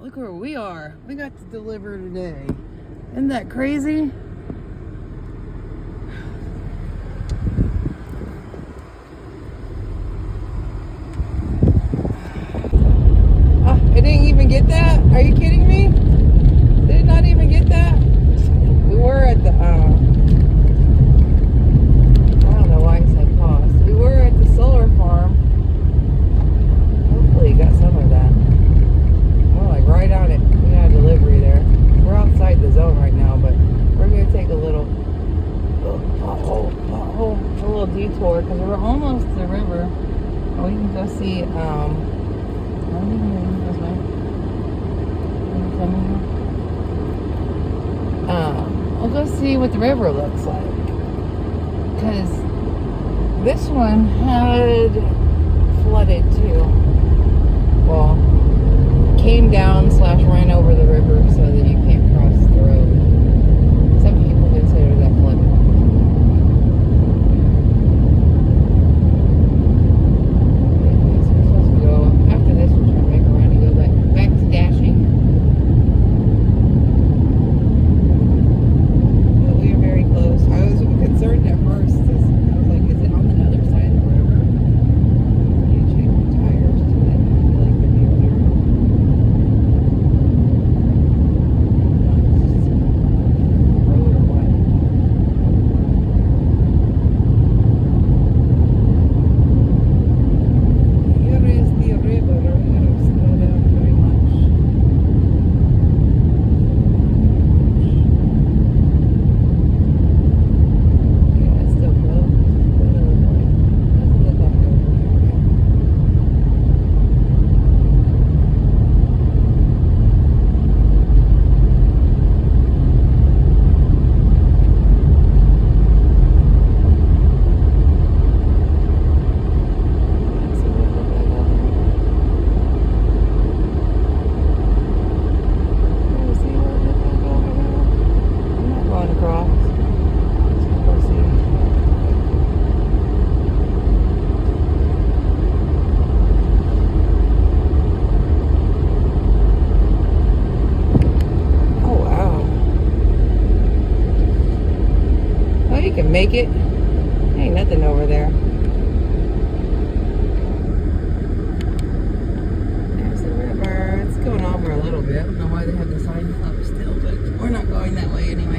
look where we are. We got to deliver today. Isn't that crazy? I didn't even get that? Are you kidding me? Did not even get that? We were at the, I don't know why I said pause. We were at the solar farm. Hopefully you got some of that. We're like right on it. We got a delivery there. We're outside the zone right now, but we're going to take a little detour because we're almost to the river. And we can go see, we'll go see what the river looks like, because this one had flooded too. Well, came down / ran over the river so that you can't cross the road. Some people consider that flooding. Anyways, we're supposed to go after this. We're trying to make a run and go back to dashing. But we are very close. I was concerned at first. I was like, is it on the other side of the river? You check the tires too. I feel like they'd be weird. Road or what? Here is the river. We're going to slow down very much. Yeah, it's still closed. What does it look like? What does it look like over here? Let's see what it looks like over here. Let's see what it looks like over here. I'm not going across. Let's go see. Oh wow. Oh, you can make it. Ain't nothing over there. There's the river. It's going over a little bit. I don't know why they have the sign up still, but we're not going that way anyway.